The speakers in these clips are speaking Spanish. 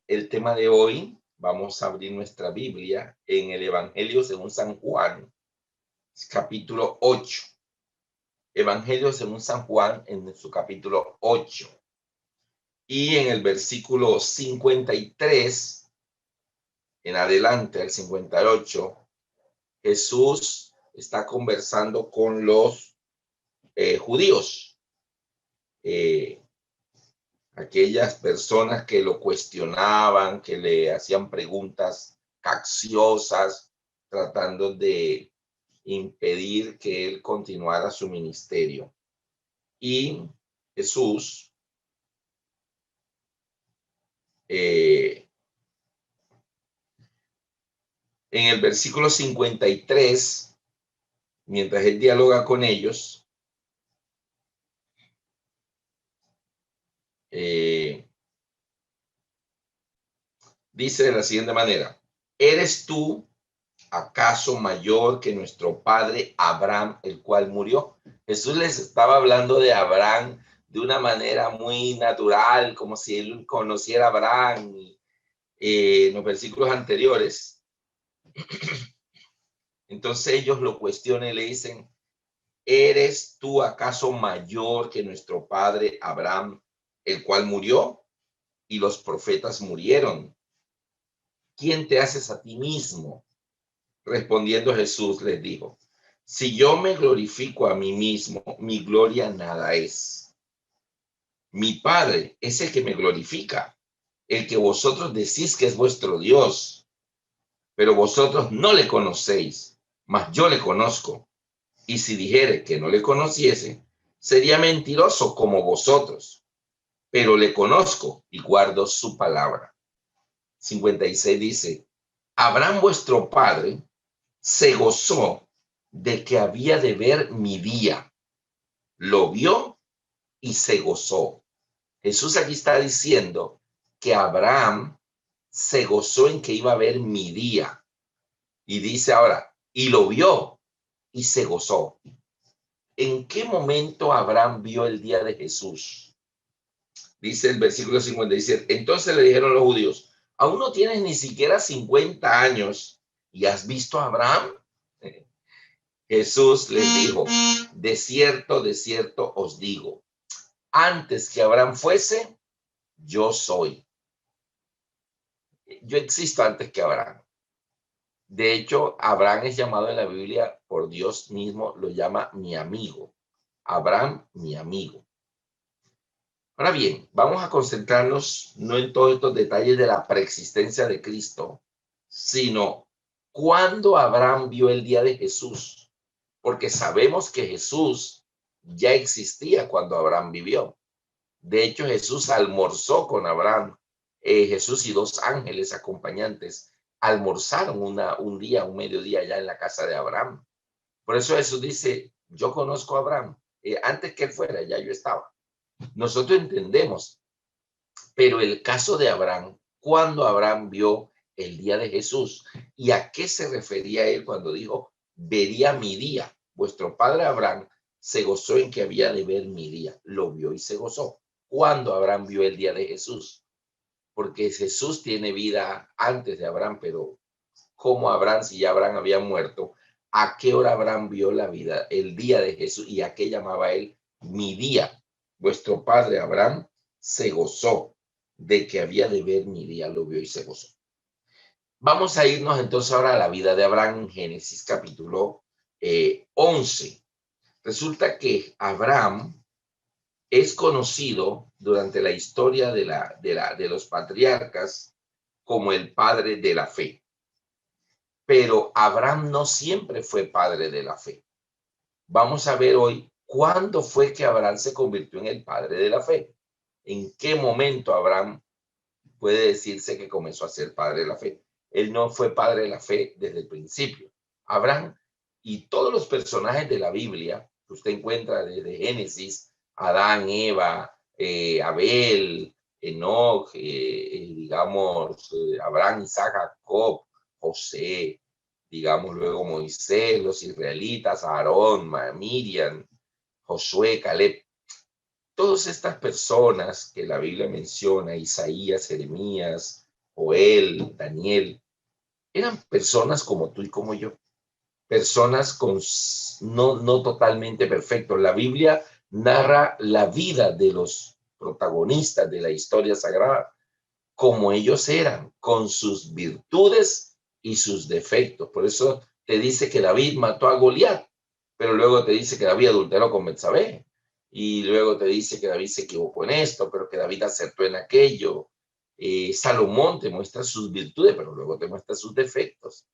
el tema de hoy. Vamos a abrir nuestra Biblia en el Evangelio según San Juan, capítulo 8. Evangelio según San Juan en su capítulo 8. Y en el versículo 53 en adelante, al 58, Jesús está conversando con los judíos. Aquellas personas que lo cuestionaban, que le hacían preguntas capciosas, tratando de impedir que él continuara su ministerio. Y Jesús en el versículo 53, mientras él dialoga con ellos, dice de la siguiente manera: ¿eres tú acaso mayor que nuestro padre Abraham, el cual murió? Jesús les estaba hablando de Abraham de una manera muy natural, como si él conociera a Abraham. En los versículos anteriores, entonces ellos lo cuestionan y le dicen: ¿eres tú acaso mayor que nuestro padre Abraham, el cual murió? Y los profetas murieron. ¿Quién te haces a ti mismo? Respondiendo Jesús les dijo: si yo me glorifico a mí mismo, mi gloria nada es. Mi Padre es el que me glorifica, el que vosotros decís que es vuestro Dios, pero vosotros no le conocéis, mas yo le conozco. Y si dijere que no le conociese, sería mentiroso como vosotros, pero le conozco y guardo su palabra. 56 dice: Abraham vuestro padre se gozó de que había de ver mi día. Lo vio y se gozó. Jesús aquí está diciendo que Abraham se gozó en que iba a ver mi día. Y dice ahora, y lo vio y se gozó. ¿En qué momento Abraham vio el día de Jesús? Dice el versículo 57. Entonces le dijeron los judíos: ¿aún no tienes ni siquiera 50 años y has visto a Abraham? Jesús les dijo: de cierto os digo, antes que Abraham fuese, yo soy. Yo existo antes que Abraham. De hecho, Abraham es llamado en la Biblia por Dios mismo, lo llama mi amigo. Abraham, mi amigo. Ahora bien, vamos a concentrarnos no en todos estos detalles de la preexistencia de Cristo, sino cuándo Abraham vio el día de Jesús, porque sabemos que Jesús ya existía cuando Abraham vivió. De hecho, Jesús almorzó con Abraham. Jesús y dos ángeles acompañantes almorzaron un día, un mediodía allá en la casa de Abraham. Por eso Jesús dice: yo conozco a Abraham. Antes que él fuera, ya yo estaba. Nosotros entendemos, pero el caso de Abraham, cuando Abraham vio el día de Jesús, ¿y a qué se refería él cuando dijo vería mi día? Vuestro padre Abraham se gozó en que había de ver mi día, lo vio y se gozó. ¿Cuándo Abraham vio el día de Jesús? Porque Jesús tiene vida antes de Abraham, pero ¿cómo Abraham, si ya Abraham había muerto? ¿A qué hora Abraham vio la vida, el día de Jesús? ¿Y a qué llamaba él mi día? Vuestro padre Abraham se gozó de que había de ver mi día, lo vio y se gozó. Vamos a irnos entonces ahora a la vida de Abraham en Génesis capítulo 11. Resulta que Abraham es conocido durante la historia de los patriarcas como el padre de la fe. Pero Abraham no siempre fue padre de la fe. Vamos a ver hoy cuándo fue que Abraham se convirtió en el padre de la fe. ¿En qué momento Abraham puede decirse que comenzó a ser padre de la fe? Él no fue padre de la fe desde el principio. Abraham y todos los personajes de la Biblia que usted encuentra desde Génesis, Adán, Eva, Abel, Enoch, Abraham, Isaac, Jacob, José, digamos luego Moisés, los israelitas, Aarón, Miriam, Josué, Caleb. Todas estas personas que la Biblia menciona, Isaías, Jeremías, Joel, Daniel, eran personas como tú y como yo, personas no totalmente perfectos. La Biblia narra la vida de los protagonistas de la historia sagrada como ellos eran, con sus virtudes y sus defectos. Por eso te dice que David mató a Goliat, pero luego te dice que David adulteró con Betsabé, y luego te dice que David se equivocó en esto, pero que David acertó en aquello. Salomón te muestra sus virtudes, pero luego te muestra sus defectos.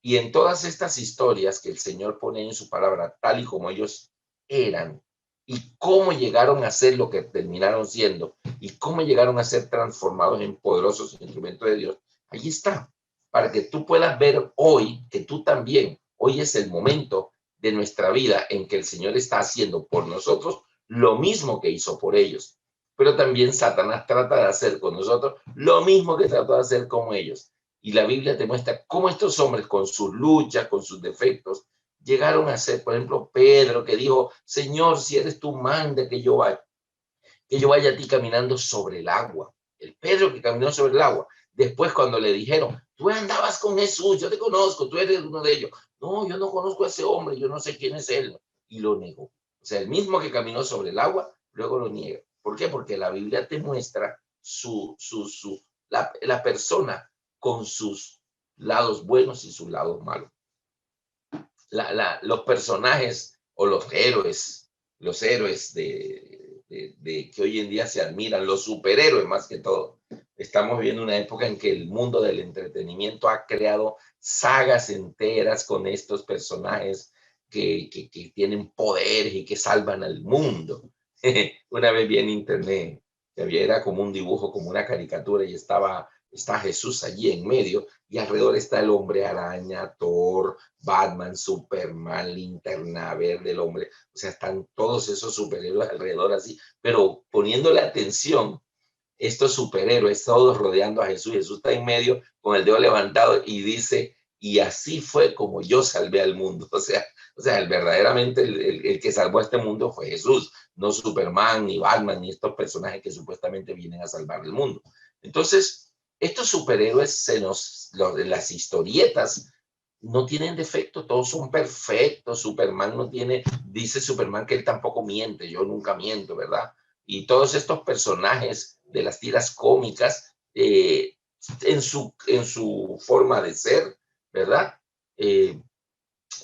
Y en todas estas historias que el Señor pone en su palabra, tal y como ellos eran, y cómo llegaron a ser lo que terminaron siendo, y cómo llegaron a ser transformados en poderosos instrumentos de Dios, ahí está, para que tú puedas ver hoy que tú también, hoy es el momento de nuestra vida en que el Señor está haciendo por nosotros lo mismo que hizo por ellos. Pero también Satanás trata de hacer con nosotros lo mismo que trató de hacer con ellos. Y la Biblia te muestra cómo estos hombres, con sus luchas, con sus defectos, llegaron a ser, por ejemplo, Pedro, que dijo, Señor, si eres tú, manda que yo vaya a ti caminando sobre el agua. El Pedro que caminó sobre el agua. Después, cuando le dijeron, tú andabas con Jesús, yo te conozco, tú eres uno de ellos. No, yo no conozco a ese hombre, yo no sé quién es él. Y lo negó. O sea, el mismo que caminó sobre el agua, luego lo niega. ¿Por qué? Porque la Biblia te muestra la persona con sus lados buenos y sus lados malos. Los personajes o los héroes de que hoy en día se admiran, los superhéroes más que todo. Estamos viviendo una época en que el mundo del entretenimiento ha creado sagas enteras con estos personajes que tienen poderes y que salvan al mundo. Una vez vi en internet que era como un dibujo, como una caricatura, y está Jesús allí en medio, y alrededor está el hombre araña, Thor, Batman, Superman, Linterna Verde, el hombre, o sea, están todos esos superhéroes alrededor así, pero poniéndole atención, estos superhéroes todos rodeando a Jesús. Jesús está en medio con el dedo levantado y dice, y así fue como yo salvé al mundo. O sea, verdaderamente el que salvó a este mundo fue Jesús, no Superman, ni Batman, ni estos personajes que supuestamente vienen a salvar el mundo. Entonces, estos superhéroes, las historietas, no tienen defecto, todos son perfectos. Superman no tiene, dice Superman que él tampoco miente, yo nunca miento, ¿verdad? Y todos estos personajes de las tiras cómicas, en su forma de ser, ¿verdad? Eh,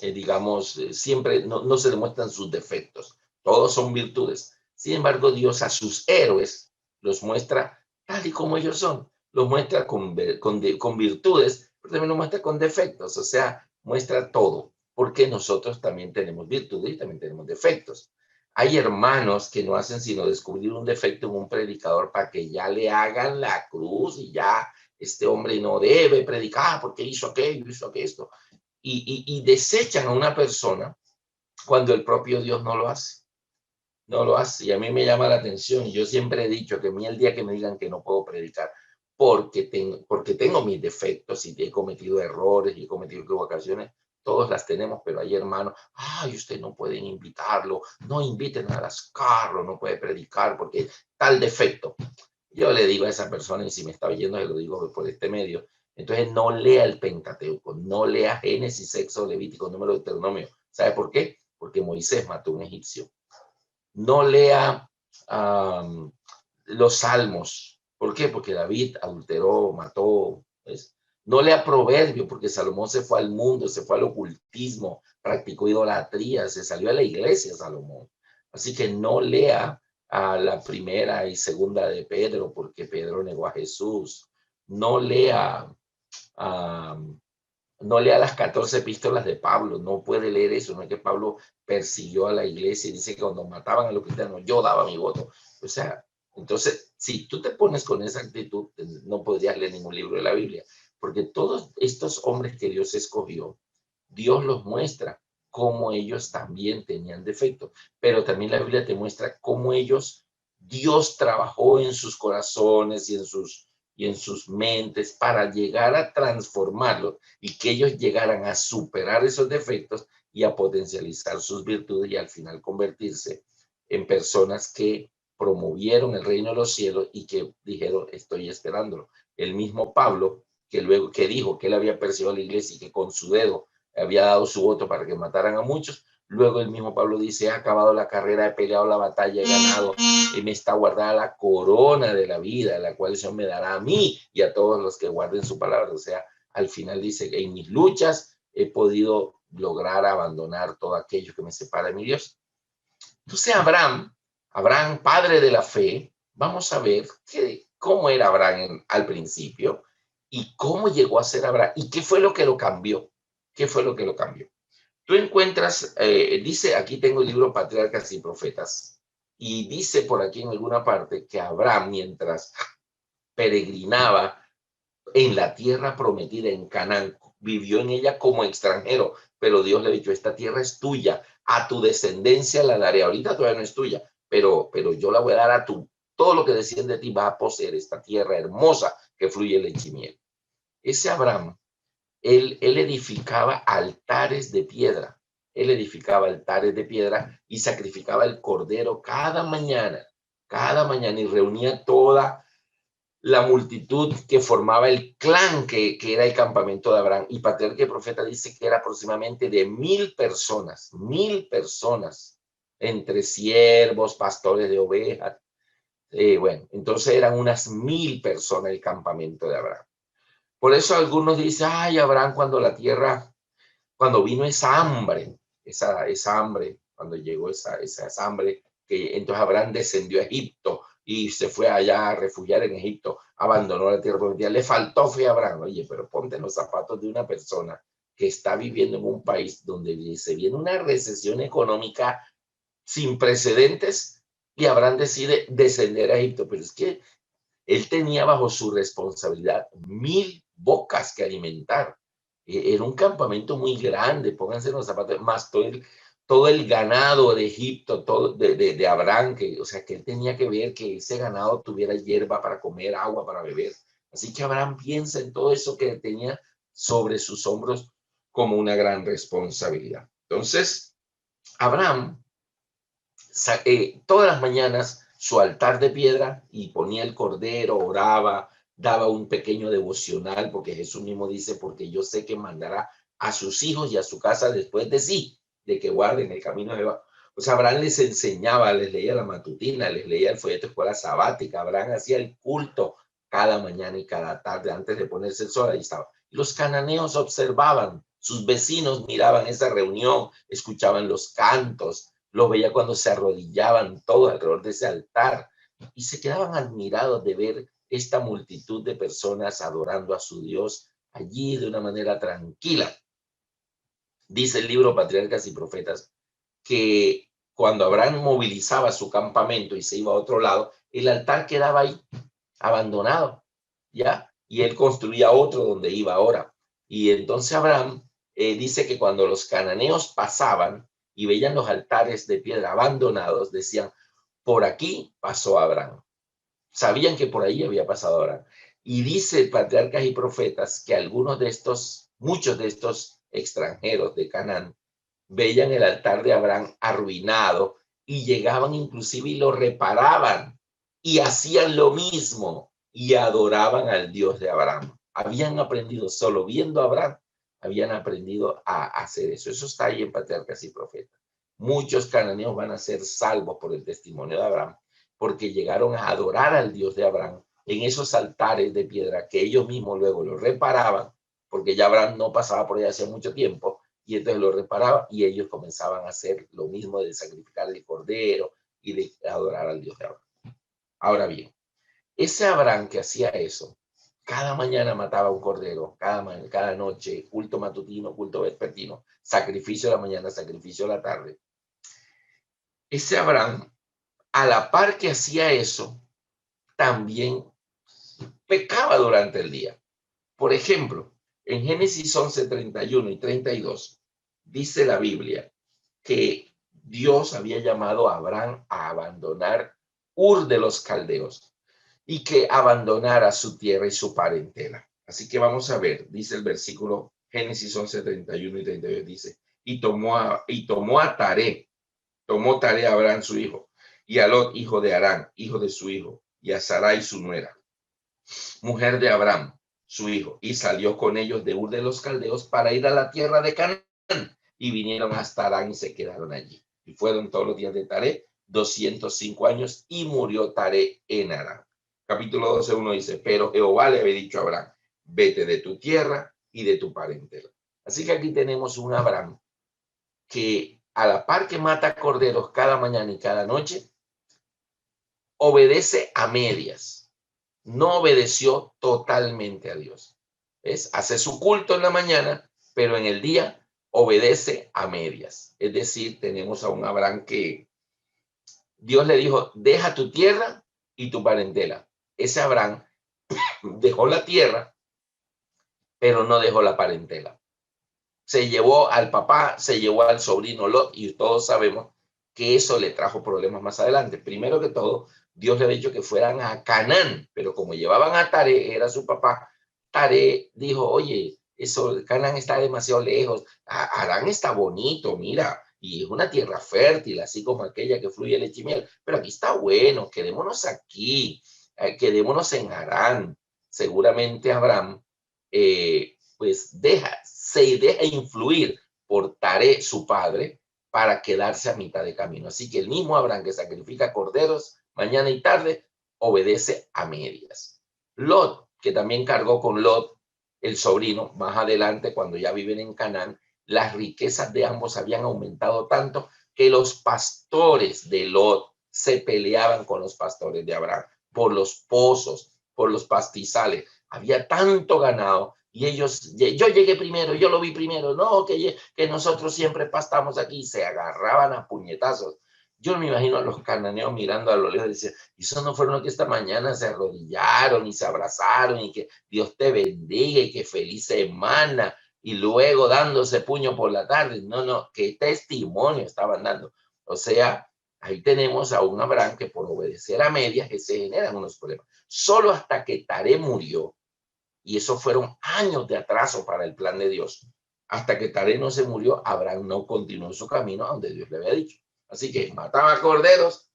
digamos, siempre no se demuestran sus defectos, todos son virtudes. Sin embargo, Dios a sus héroes los muestra tal y como ellos son, los muestra con virtudes, pero también los muestra con defectos, o sea, muestra todo, porque nosotros también tenemos virtudes y también tenemos defectos. Hay hermanos que no hacen sino descubrir un defecto en un predicador para que ya le hagan la cruz y ya este hombre no debe predicar porque hizo aquello, hizo aquello, y desechan a una persona cuando el propio Dios no lo hace. No lo hace. Y a mí me llama la atención. Yo siempre he dicho que a mí el día que me digan que no puedo predicar porque tengo mis defectos y he cometido errores y he cometido equivocaciones, todos las tenemos, pero hay hermanos, ay, usted no pueden invitarlo, no inviten a las carros, no puede predicar porque tal defecto. Yo le digo a esa persona, y si me está oyendo, se lo digo por este medio, entonces no lea el Pentateuco, no lea Génesis, Éxodo, Levítico, Número, Deuteronomio. ¿Sabe por qué? Porque Moisés mató a un egipcio. No lea los Salmos. ¿Por qué? Porque David adulteró, mató. ¿Ves? No lea Proverbio, porque Salomón se fue al mundo, se fue al ocultismo, practicó idolatría, se salió a la iglesia Salomón. Así que no lea a la primera y segunda de Pedro, porque Pedro negó a Jesús. No lea no lea las 14 epístolas de Pablo, no puede leer eso, no es que Pablo persiguió a la iglesia y dice que cuando mataban a los cristianos yo daba mi voto. O sea, entonces, si tú te pones con esa actitud, no podrías leer ningún libro de la Biblia, porque todos estos hombres que Dios escogió, Dios los muestra cómo ellos también tenían defectos, pero también la Biblia te muestra cómo ellos, Dios trabajó en sus corazones y en sus mentes para llegar a transformarlos y que ellos llegaran a superar esos defectos y a potencializar sus virtudes y al final convertirse en personas que promovieron el reino de los cielos y que dijeron, estoy esperándolo. el mismo Pablo, que dijo que él había perseguido a la iglesia y que con su dedo había dado su voto para que mataran a muchos. Luego el mismo Pablo dice: he acabado la carrera, he peleado la batalla, he ganado, y me está guardada la corona de la vida, la cual el Señor me dará a mí y a todos los que guarden su palabra. O sea, al final dice que en mis luchas he podido lograr abandonar todo aquello que me separa de mi Dios. Entonces Abraham, padre de la fe, vamos a ver cómo era Abraham al principio y cómo llegó a ser Abraham y qué fue lo que lo cambió. ¿Qué fue lo que lo cambió? Tú encuentras, dice, aquí tengo el libro Patriarcas y Profetas, y dice por aquí en alguna parte que Abraham, mientras peregrinaba en la tierra prometida en Canaán, vivió en ella como extranjero, pero Dios le ha dicho: esta tierra es tuya, a tu descendencia la daré. Ahorita todavía no es tuya, pero yo la voy a dar a tu, todo lo que desciende de ti va a poseer esta tierra hermosa que fluye leche y miel. Ese Abraham, él edificaba altares de piedra. Él edificaba altares de piedra y sacrificaba el cordero cada mañana, y reunía toda la multitud que formaba el clan que era el campamento de Abraham. Y Patriarca y Profeta dice que era aproximadamente de 1,000 personas, entre siervos, pastores de ovejas. Bueno, entonces eran unas 1,000 personas el campamento de Abraham. Por eso algunos dicen: ay, Abraham, cuando vino esa hambre, cuando llegó esa hambre, que entonces Abraham descendió a Egipto y se fue allá a refugiar en Egipto, abandonó la tierra prometida. Le faltó fe a Abraham. Oye, pero ponte en los zapatos de una persona que está viviendo en un país donde se viene una recesión económica sin precedentes, y Abraham decide descender a Egipto. Pero es que él tenía bajo su responsabilidad 1,000 bocas que alimentar. Era un campamento muy grande, pónganse en los zapatos, más todo el ganado de Egipto, todo de Abraham, o sea, que él tenía que ver que ese ganado tuviera hierba para comer, agua para beber. Así que Abraham piensa en todo eso que tenía sobre sus hombros como una gran responsabilidad. Entonces, Abraham, todas las mañanas, su altar de piedra, y ponía el cordero, oraba, daba un pequeño devocional, porque Jesús mismo dice: porque yo sé que mandará a sus hijos y a su casa después de sí, de que guarden el camino de Jehová. Pues Abraham les enseñaba, les leía la matutina, les leía el folleto de escuela sabática. Abraham hacía el culto cada mañana y cada tarde antes de ponerse el sol. Ahí estaba. Y los cananeos observaban, sus vecinos miraban esa reunión, escuchaban los cantos, lo veía cuando se arrodillaban todos alrededor de ese altar y se quedaban admirados de ver esta multitud de personas adorando a su Dios allí de una manera tranquila. Dice el libro Patriarcas y Profetas que cuando Abraham movilizaba su campamento y se iba a otro lado, el altar quedaba ahí, abandonado, ¿ya? Y él construía otro donde iba ahora. Y entonces Abraham dice que cuando los cananeos pasaban y veían los altares de piedra abandonados, decían: por aquí pasó Abraham. Sabían que por ahí había pasado Abraham. Y dice Patriarcas y Profetas que muchos de estos extranjeros de Canaán, veían el altar de Abraham arruinado y llegaban inclusive y lo reparaban y hacían lo mismo y adoraban al Dios de Abraham. Habían aprendido, solo viendo a Abraham, habían aprendido a hacer eso. Eso está ahí en Patriarcas y Profetas. Muchos cananeos van a ser salvos por el testimonio de Abraham, porque llegaron a adorar al Dios de Abraham en esos altares de piedra que ellos mismos luego lo reparaban, porque ya Abraham no pasaba por allá hace mucho tiempo, y entonces lo reparaba y ellos comenzaban a hacer lo mismo de sacrificar el cordero y de adorar al Dios de Abraham. Ahora bien, ese Abraham que hacía eso, cada mañana mataba un cordero, cada noche, culto matutino, culto vespertino, sacrificio de la mañana, sacrificio de la tarde. Ese Abraham, a la par que hacía eso, también pecaba durante el día. Por ejemplo, en Génesis 11, 31 y 32, dice la Biblia que Dios había llamado a Abraham a abandonar Ur de los Caldeos y que abandonara su tierra y su parentela. Así que vamos a ver, dice el versículo Génesis 11, 31 y 32, dice: y tomó a Taré, a Abraham su hijo, y a Lot, hijo de Harán, hijo de su hijo, y a Sarai su nuera, mujer de Abraham, su hijo, y salió con ellos de Ur de los Caldeos para ir a la tierra de Canaán, y vinieron hasta Harán y se quedaron allí. Y fueron todos los días de Taré 205 años, y murió Taré en Harán. Capítulo 12:1 dice, pero Jehová le había dicho a Abraham, vete de tu tierra y de tu parentela. Así que aquí tenemos un Abraham que, a la par que mata corderos cada mañana y cada noche, obedece a medias. No obedeció totalmente a Dios. ¿Ves? Hace su culto en la mañana, pero en el día obedece a medias. Es decir, tenemos a un Abraham que Dios le dijo, deja tu tierra y tu parentela. Ese Abraham dejó la tierra, pero no dejó la parentela. Se llevó al papá, se llevó al sobrino Lot, y todos sabemos que eso le trajo problemas más adelante. Primero que todo, Dios le ha dicho que fueran a Canaán, pero como llevaban a Taré, era su papá, Taré dijo, oye, eso, Canaán está demasiado lejos, Harán está bonito, mira, y es una tierra fértil, así como aquella que fluye leche y miel, pero aquí está bueno, quedémonos aquí, quedémonos en Harán. Seguramente Abraham, pues se deja influir por Taré, su padre, para quedarse a mitad de camino. Así que el mismo Abraham que sacrifica corderos mañana y tarde, obedece a medias. Lot, que también cargó con Lot, el sobrino, más adelante, cuando ya viven en Canaán, las riquezas de ambos habían aumentado tanto que los pastores de Lot se peleaban con los pastores de Abraham por los pozos, por los pastizales. Había tanto ganado y ellos, yo llegué primero, yo lo vi primero, no, que nosotros siempre pastamos aquí, se agarraban a puñetazos. Yo me imagino a los cananeos mirando a lo lejos y decían, ¿y eso no fueron los que esta mañana se arrodillaron y se abrazaron y que Dios te bendiga y que feliz semana? Y luego dándose puño por la tarde. No, no, qué testimonio estaban dando. O sea, ahí tenemos a un Abraham que por obedecer a medias que se generan unos problemas. Solo hasta que Taré murió, y eso fueron años de atraso para el plan de Dios. Hasta que Taré no se murió, Abraham no continuó su camino a donde Dios le había dicho. Así que mataba corderos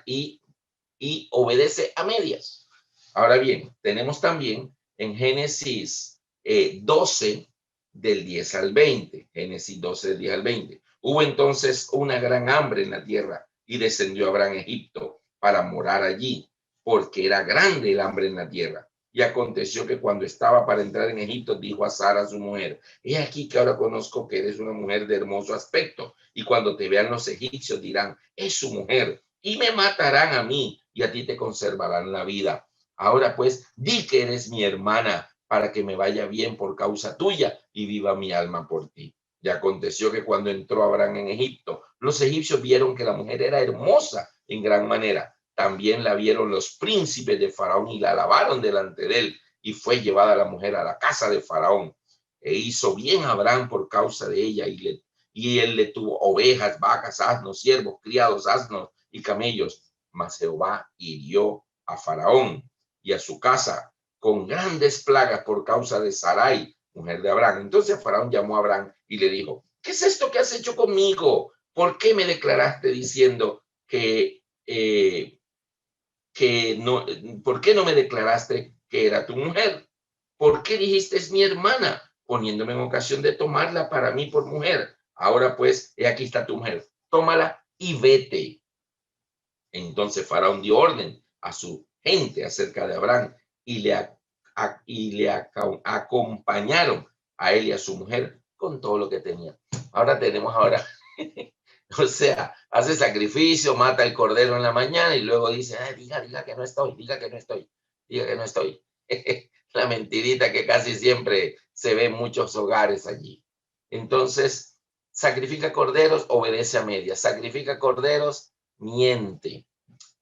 y obedece a medias. Ahora bien, tenemos también en Génesis 12, del 10 al 20. Génesis 12, del 10 al 20. Hubo entonces una gran hambre en la tierra y descendió Abraham a Egipto para morar allí, porque era grande el hambre en la tierra. Y aconteció que cuando estaba para entrar en Egipto, dijo a Sara, su mujer, he aquí que ahora conozco que eres una mujer de hermoso aspecto, y cuando te vean los egipcios dirán, es su mujer, y me matarán a mí, y a ti te conservarán la vida. Ahora pues, di que eres mi hermana, para que me vaya bien por causa tuya, y viva mi alma por ti. Y aconteció que cuando entró Abraham en Egipto, los egipcios vieron que la mujer era hermosa en gran manera. También la vieron los príncipes de Faraón y la alabaron delante de él, y fue llevada la mujer a la casa de Faraón. E hizo bien Abraham por causa de ella, y él le tuvo ovejas, vacas, asnos, siervos, criados, asnos y camellos. Mas Jehová hirió a Faraón y a su casa con grandes plagas por causa de Sarai, mujer de Abraham. Entonces Faraón llamó a Abraham y le dijo, ¿qué es esto que has hecho conmigo? ¿Por qué me declaraste diciendo que no, ¿por qué no me declaraste que era tu mujer? ¿Por qué dijiste es mi hermana, poniéndome en ocasión de tomarla para mí por mujer? Ahora pues, aquí está tu mujer, tómala y vete. Entonces Faraón dio orden a su gente acerca de Abraham y le acompañaron a él y a su mujer con todo lo que tenía. Ahora tenemos o sea, hace sacrificio, mata el cordero en la mañana y luego dice, diga que no estoy, diga que no estoy, diga que no estoy. La mentirita que casi siempre se ve en muchos hogares allí. Entonces, sacrifica corderos, obedece a medias. Sacrifica corderos, miente.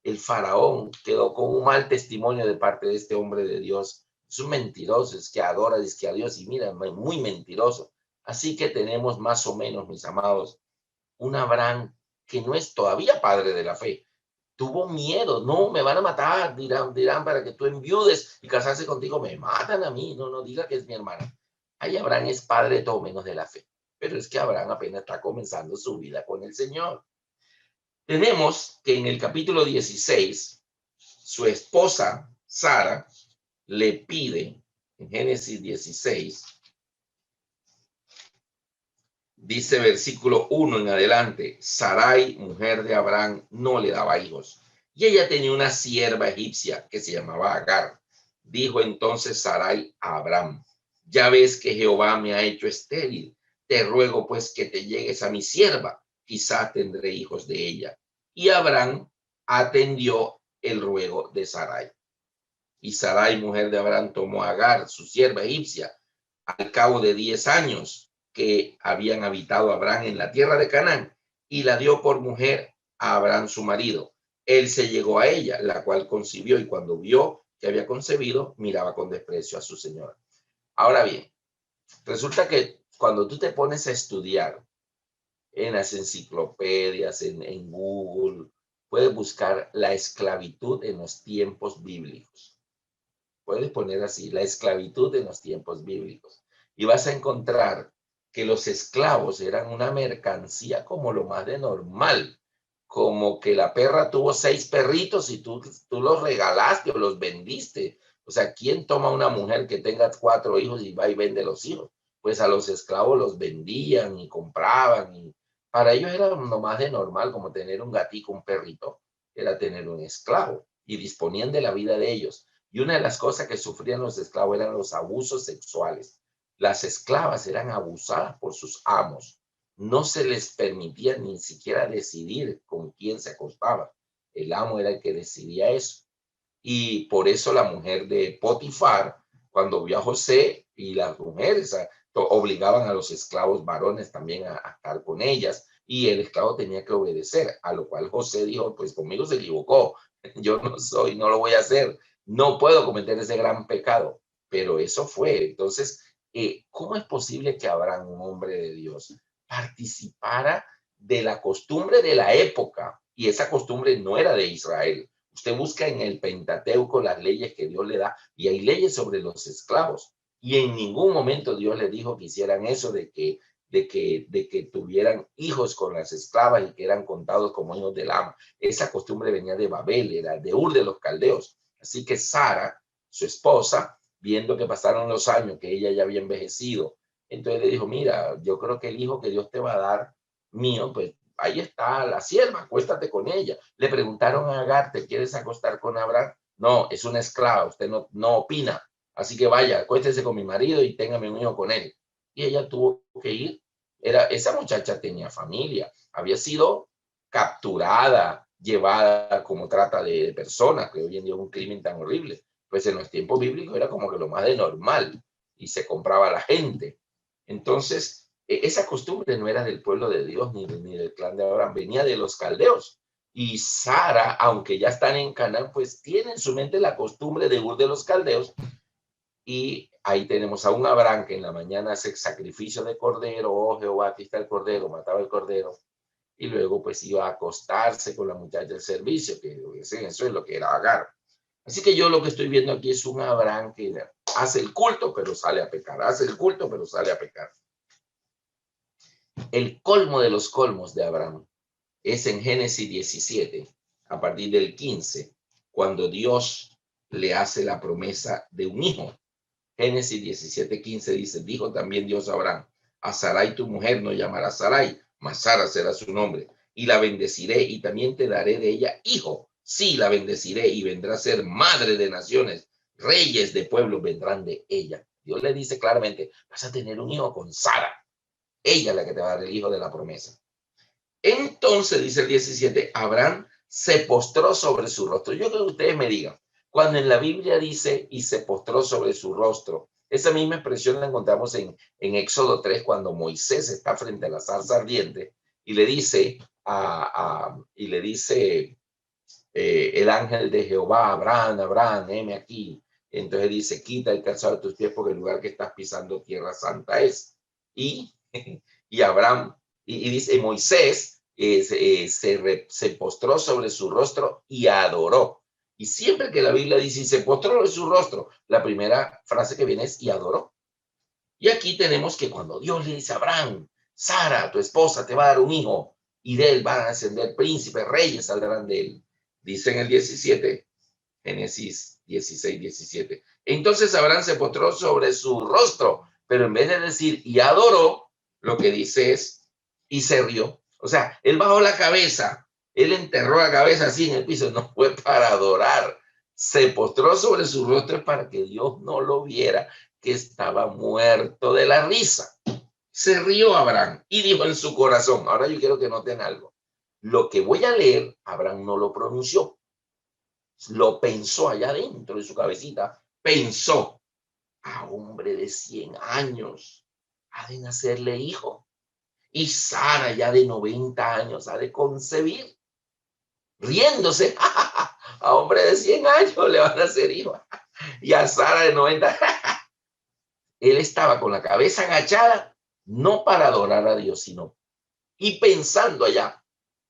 El faraón quedó con un mal testimonio de parte de este hombre de Dios. Es un mentiroso, es que adora, es que a Dios, y mira, muy mentiroso. Así que tenemos más o menos, mis amados, un Abraham que no es todavía padre de la fe. Tuvo miedo, no, me van a matar, dirán para que tú enviudes y casarse contigo, me matan a mí, no diga que es mi hermana. Ahí Abraham es padre todo menos de la fe, pero es que Abraham apenas está comenzando su vida con el Señor. Tenemos que en el capítulo 16, su esposa, Sara, le pide, en Génesis 16, dice versículo 1 en adelante, Sarai, mujer de Abraham, no le daba hijos. Y ella tenía una sierva egipcia que se llamaba Agar. Dijo entonces Sarai a Abraham, ya ves que Jehová me ha hecho estéril. Te ruego pues que te llegues a mi sierva. Quizá tendré hijos de ella. Y Abraham atendió el ruego de Sarai. Y Sarai, mujer de Abraham, tomó a Agar, su sierva egipcia, al cabo de 10 años que habían habitado Abraham en la tierra de Canaán, y la dio por mujer a Abraham su marido. Él se llegó a ella, la cual concibió, y cuando vio que había concebido, miraba con desprecio a su señora. Ahora bien, resulta que cuando tú te pones a estudiar en las enciclopedias, en Google, puedes buscar la esclavitud en los tiempos bíblicos. Puedes poner así, la esclavitud en los tiempos bíblicos. Y vas a encontrar que los esclavos eran una mercancía como lo más de normal. Como que la perra tuvo 6 perritos y tú los regalaste o los vendiste. O sea, ¿quién toma una mujer que tenga 4 hijos y va y vende los hijos? Pues a los esclavos los vendían y compraban. Y para ellos era lo más de normal, como tener un gatito, un perrito, era tener un esclavo. Y disponían de la vida de ellos. Y una de las cosas que sufrían los esclavos eran los abusos sexuales. Las esclavas eran abusadas por sus amos. No se les permitía ni siquiera decidir con quién se acostaba. El amo era el que decidía eso. Y por eso la mujer de Potifar, cuando vio a José y las mujeres obligaban a los esclavos varones también a estar con ellas, y el esclavo tenía que obedecer, a lo cual José dijo, pues conmigo se equivocó, yo no lo voy a hacer, no puedo cometer ese gran pecado, pero eso fue. Entonces, ¿cómo es posible que Abraham, un hombre de Dios, participara de la costumbre de la época? Y esa costumbre no era de Israel. Usted busca en el Pentateuco las leyes que Dios le da, y hay leyes sobre los esclavos. Y en ningún momento Dios le dijo que hicieran eso de que tuvieran hijos con las esclavas y que eran contados como hijos del ama. Esa costumbre venía de Babel, era de Ur de los Caldeos. Así que Sara, su esposa, viendo que pasaron los años, que ella ya había envejecido, entonces le dijo, mira, yo creo que el hijo que Dios te va a dar mío, pues ahí está la sierva, acuéstate con ella. Le preguntaron a Agar, ¿te quieres acostar con Abraham? No, es una esclava, usted no opina. Así que vaya, acuéstese con mi marido y téngame un hijo con él. Y ella tuvo que ir. Esa muchacha tenía familia, había sido capturada, llevada como trata de personas, que hoy en día es un crimen tan horrible. Pues en los tiempos bíblicos era como que lo más de normal y se compraba a la gente. Entonces, esa costumbre no era del pueblo de Dios ni del clan de Abraham, venía de los caldeos. Y Sara, aunque ya están en Canaán, pues tiene en su mente la costumbre de Ur de los caldeos. Y ahí tenemos a un Abraham que en la mañana hace sacrificio de cordero, oh Jehová, aquí está el cordero, mataba el cordero, y luego pues iba a acostarse con la muchacha del servicio, que eso es lo que era Agar. Así que yo lo que estoy viendo aquí es un Abraham que hace el culto, pero sale a pecar, hace el culto, pero sale a pecar. El colmo de los colmos de Abraham es en Génesis 17, a partir del 15, cuando Dios le hace la promesa de un hijo. Génesis 17:15 dice, dijo también Dios a Abraham, a Sarai tu mujer no llamarás Sarai, mas Sara será su nombre, y la bendeciré y también te daré de ella hijo. Sí, la bendeciré y vendrá a ser madre de naciones, reyes de pueblos vendrán de ella. Dios le dice claramente, vas a tener un hijo con Sara. Ella es la que te va a dar el hijo de la promesa. Entonces, dice el 17, Abraham se postró sobre su rostro. Yo creo que ustedes me digan, cuando en la Biblia dice y se postró sobre su rostro, esa misma expresión la encontramos en Éxodo 3, cuando Moisés está frente a la zarza ardiente y le dice, el ángel de Jehová, Abraham, Abraham, heme aquí. Entonces dice, quita el calzado de tus pies porque el lugar que estás pisando tierra santa es. Y, y Abraham, y dice, Moisés se postró sobre su rostro y adoró. Y siempre que la Biblia dice, se postró sobre su rostro, la primera frase que viene es, y adoró. Y aquí tenemos que cuando Dios le dice a Abraham, Sara, tu esposa, te va a dar un hijo, y de él van a ascender príncipes, reyes saldrán de él. Dice en el 17, Génesis 16, 17. Entonces Abraham se postró sobre su rostro, pero en vez de decir y adoró, lo que dice es y se rió. O sea, él bajó la cabeza, él enterró la cabeza así en el piso, no fue para adorar. Se postró sobre su rostro para que Dios no lo viera, que estaba muerto de la risa. Se rió Abraham y dijo en su corazón, ahora yo quiero que noten algo, lo que voy a leer, Abraham no lo pronunció, lo pensó allá dentro de su cabecita, pensó, a hombre de 100 años ha de nacerle hijo, y Sara ya de 90 años ha de concebir, riéndose, a hombre de 100 años le van a nacer hijo, y a Sara de 90. Él estaba con la cabeza agachada, no para adorar a Dios, sino y pensando allá.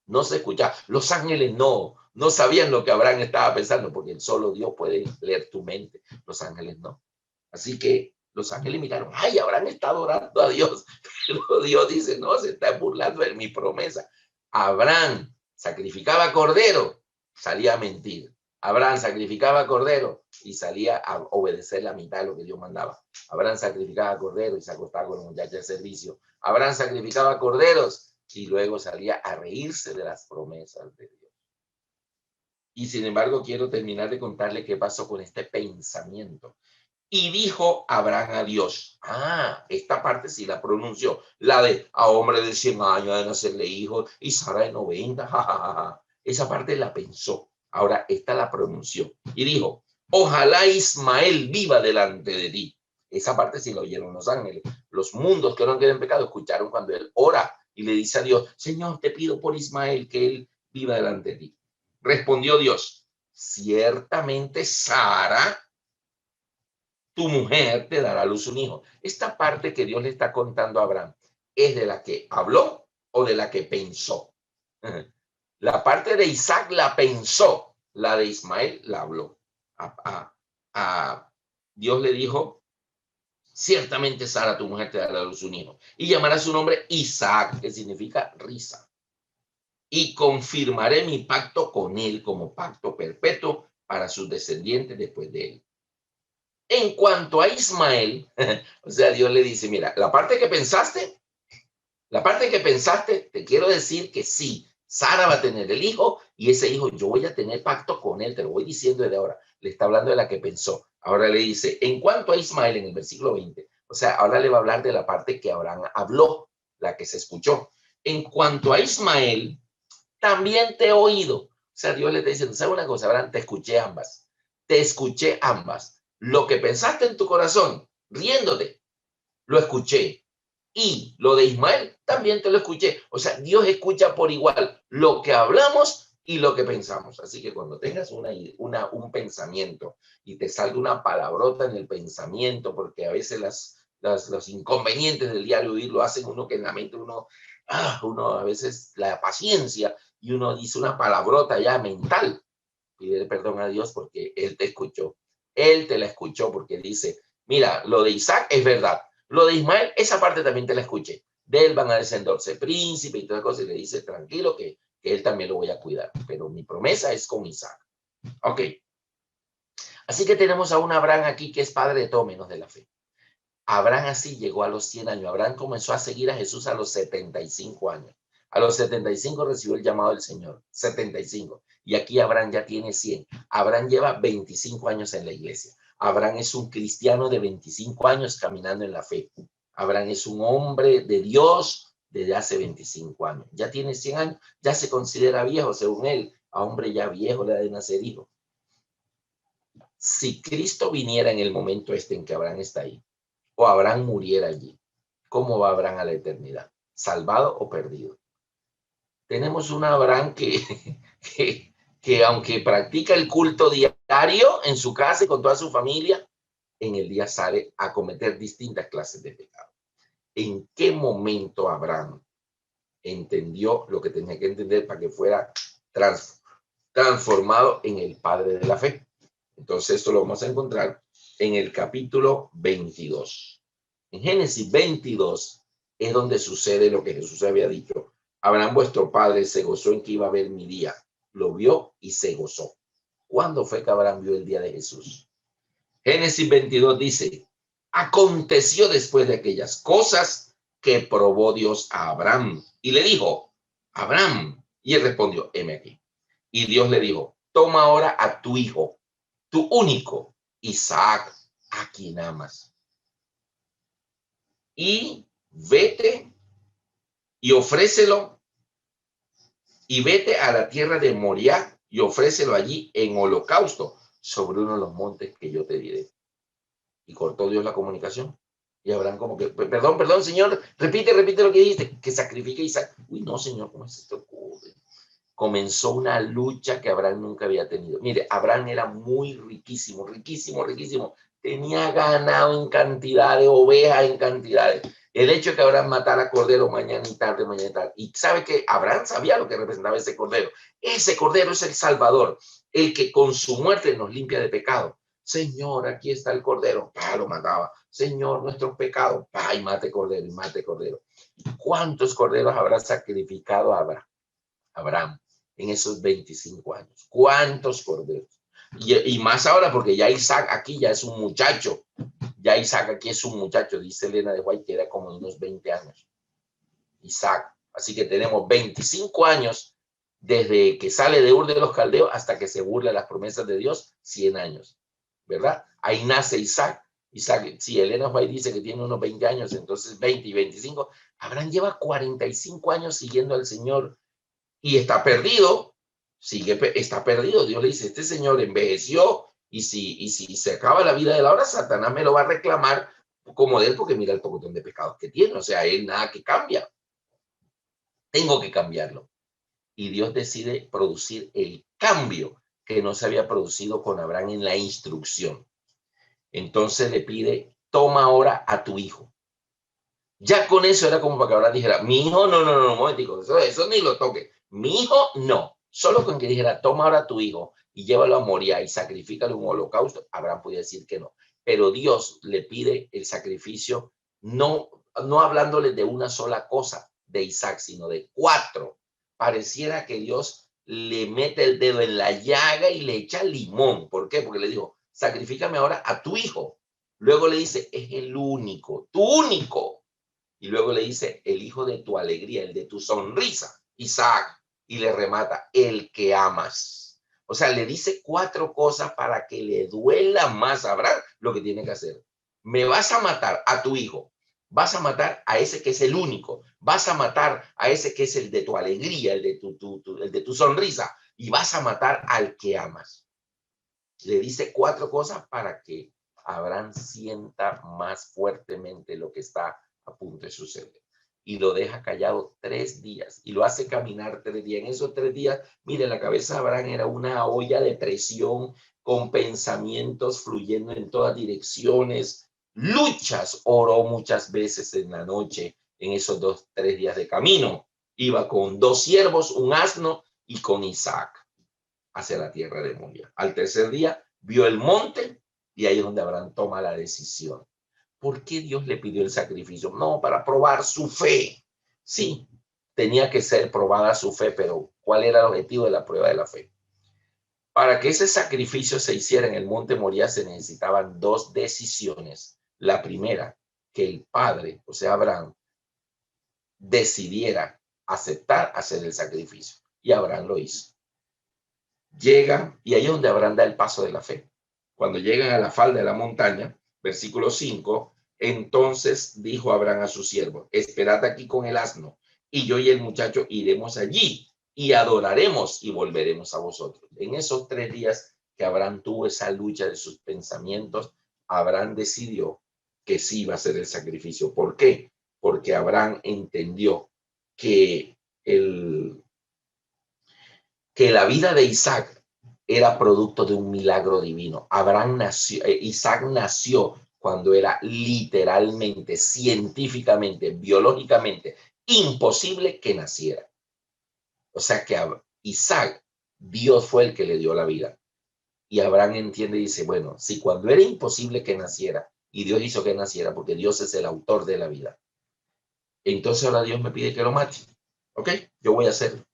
No se escuchaba. Los ángeles no sabían lo que Abraham estaba pensando, porque solo Dios puede leer tu mente. Los ángeles no. Así que los ángeles miraron, ay, Abraham está adorando a Dios. Pero Dios dice, no, se está burlando de mi promesa. Abraham sacrificaba cordero, salía a mentir. Abraham sacrificaba cordero y salía a obedecer la mitad de lo que Dios mandaba. Abraham sacrificaba cordero y se acostaba con los muchachos de servicio. Abraham sacrificaba corderos y luego salía a reírse de las promesas de Dios. Y sin embargo, quiero terminar de contarle qué pasó con este pensamiento. Y dijo Abraham a Dios. Esta parte sí la pronunció. La de a hombre de 100 años de nacerle hijo y Sara de 90. Ja, ja, ja, ja. Esa parte la pensó. Ahora esta la pronunció. Y dijo, ojalá Ismael viva delante de ti. Esa parte sí la oyeron los ángeles. Los mundos que no queden pecado escucharon cuando él ora y le dice a Dios, Señor, te pido por Ismael que él viva delante de ti. Respondió Dios, ciertamente Sara, tu mujer te dará a luz un hijo. Esta parte que Dios le está contando a Abraham, ¿es de la que habló o de la que pensó? La parte de Isaac la pensó, la de Ismael la habló. Dios le dijo, ciertamente Sara, tu mujer, te dará a luz un hijo. Y llamará su nombre Isaac, que significa risa. Y confirmaré mi pacto con él como pacto perpetuo para sus descendientes después de él. En cuanto a Ismael, o sea, Dios le dice, mira, la parte que pensaste, te quiero decir que sí, Sara va a tener el hijo y ese hijo yo voy a tener pacto con él, te lo voy diciendo desde ahora. Le está hablando de la que pensó. Ahora le dice, en cuanto a Ismael, en el versículo 20, o sea, ahora le va a hablar de la parte que Abraham habló, la que se escuchó. En cuanto a Ismael, también te he oído. O sea, Dios le está diciendo, ¿sabes una cosa, Abraham? Te escuché ambas. Te escuché ambas. Lo que pensaste en tu corazón, riéndote, lo escuché. Y lo de Ismael, también te lo escuché. O sea, Dios escucha por igual lo que hablamos y lo que pensamos. Así que cuando tengas un pensamiento y te salga una palabrota en el pensamiento, porque a veces los inconvenientes del diario vivir lo hacen uno que en la mente uno a veces la paciencia y uno dice una palabrota ya mental. Pide perdón a Dios porque Él te escuchó. Él te la escuchó porque dice, mira, lo de Isaac es verdad. Lo de Ismael, esa parte también te la escuché. De él van a descenderse príncipe y todas cosas. Y le dice, tranquilo que él también lo voy a cuidar. Pero mi promesa es con Isaac. Ok. Así que tenemos a un Abraham aquí que es padre de todo menos de la fe. Abraham así llegó a los 100 años. Abraham comenzó a seguir a Jesús a los 75 años. A los 75 recibió el llamado del Señor. 75. Y aquí Abraham ya tiene 100. Abraham lleva 25 años en la iglesia. Abraham es un cristiano de 25 años caminando en la fe. Abraham es un hombre de Dios desde hace 25 años. Ya tiene 100 años. Ya se considera viejo, según él. A hombre ya viejo le ha de nacer hijo. Si Cristo viniera en el momento en que Abraham está ahí, o Abraham muriera allí, ¿cómo va Abraham a la eternidad? ¿Salvado o perdido? Tenemos un Abraham que aunque practica el culto diario en su casa y con toda su familia, en el día sale a cometer distintas clases de pecado. ¿En qué momento Abraham entendió lo que tenía que entender para que fuera transformado en el padre de la fe? Entonces esto lo vamos a encontrar en el capítulo 22. En Génesis 22 es donde sucede lo que Jesús había dicho. Abraham, vuestro padre, se gozó en que iba a ver mi día. Lo vio y se gozó. ¿Cuándo fue que Abraham vio el día de Jesús? Génesis 22 dice, aconteció después de aquellas cosas que probó Dios a Abraham y le dijo, Abraham, y él respondió, heme aquí. Y Dios le dijo, toma ahora a tu hijo, tu único, Isaac, a quien amas, y vete y ofrécelo, y vete a la tierra de Moriah y ofrécelo allí en holocausto sobre uno de los montes que yo te diré. Y cortó Dios la comunicación. Y Abraham como que, perdón, Señor, repite lo que dijiste, que sacrifique a Isaac. Uy, no, Señor, ¿cómo se te ocurre? Comenzó una lucha que Abraham nunca había tenido. Mire, Abraham era muy riquísimo. Tenía ganado en cantidades, ovejas en cantidades. El hecho de que Abraham matara cordero mañana y tarde. Y sabe que Abraham sabía lo que representaba ese cordero. Ese cordero es el Salvador, el que con su muerte nos limpia de pecado. Señor, aquí está el cordero. Lo mataba. Señor, nuestros pecados. Y mate cordero, y mate cordero. ¿Cuántos corderos habrá sacrificado Abraham en esos 25 años? ¿Cuántos corderos? Y más ahora, porque ya Isaac aquí ya es un muchacho. Ya Isaac aquí es un muchacho, dice Elena de White, que era como unos 20 años. Isaac. Así que tenemos 25 años desde que sale de Ur de los Caldeos hasta que se burla las promesas de Dios, 100 años. ¿Verdad? Ahí nace Isaac. Isaac, si Elena White dice que tiene unos 20 años, entonces 20 y 25. Abraham lleva 45 años siguiendo al Señor y está perdido, está perdido. Dios le dice, este señor envejeció y si se acaba la vida de la hora, Satanás me lo va a reclamar como de él, porque mira el pocotón de pecados que tiene. O sea, él nada que cambia. Tengo que cambiarlo. Y Dios decide producir el cambio que no se había producido con Abraham en la instrucción. Entonces le pide, toma ahora a tu hijo. Ya con eso era como para que Abraham dijera, mi hijo, no, momentico, eso ni lo toque. Mi hijo, no. Solo con que dijera, toma ahora a tu hijo y llévalo a Moriah y sacrifícale un holocausto, Abraham podía decir que no. Pero Dios le pide el sacrificio, no hablándole de una sola cosa de Isaac, sino de 4. Pareciera que Dios le mete el dedo en la llaga y le echa limón. ¿Por qué? Porque le dijo, sacrifícame ahora a tu hijo. Luego le dice, es el único, tu único. Y luego le dice, el hijo de tu alegría, el de tu sonrisa, Isaac. Y le remata, el que amas. O sea, le dice 4 cosas para que le duela más a Abraham lo que tiene que hacer. Me vas a matar a tu hijo. Vas a matar a ese que es el único. Vas a matar a ese que es el de tu alegría, el de tu sonrisa. Y vas a matar al que amas. Le dice 4 cosas para que Abraham sienta más fuertemente lo que está a punto de suceder. Y lo deja callado 3 días y lo hace caminar 3 días. En esos 3 días, mire, la cabeza de Abraham era una olla de presión con pensamientos fluyendo en todas direcciones. Luchas, oró muchas veces en la noche en esos 3 días de camino. Iba con 2 siervos, un asno y con Isaac hacia la tierra de Moriah. Al tercer día vio el monte y ahí es donde Abraham toma la decisión. ¿Por qué Dios le pidió el sacrificio? No, para probar su fe. Sí, tenía que ser probada su fe, pero ¿cuál era el objetivo de la prueba de la fe? Para que ese sacrificio se hiciera en el monte Moriah se necesitaban 2 decisiones. La primera, que el padre, o sea, Abraham, decidiera aceptar hacer el sacrificio. Y Abraham lo hizo. Llegan, y ahí es donde Abraham da el paso de la fe. Cuando llegan a la falda de la montaña, versículo 5, entonces dijo Abraham a su siervo, esperad aquí con el asno, y yo y el muchacho iremos allí, y adoraremos, y volveremos a vosotros. En esos 3 días que Abraham tuvo esa lucha de sus pensamientos, Abraham decidió que sí iba a hacer el sacrificio. ¿Por qué? Porque Abraham entendió que la vida de Isaac era producto de un milagro divino. Isaac nació cuando era literalmente, científicamente, biológicamente imposible que naciera. O sea que Isaac, Dios fue el que le dio la vida. Y Abraham entiende y dice, bueno, si cuando era imposible que naciera, y Dios hizo que naciera, porque Dios es el autor de la vida, entonces ahora Dios me pide que lo mate. ¿Ok? Yo voy a hacerlo.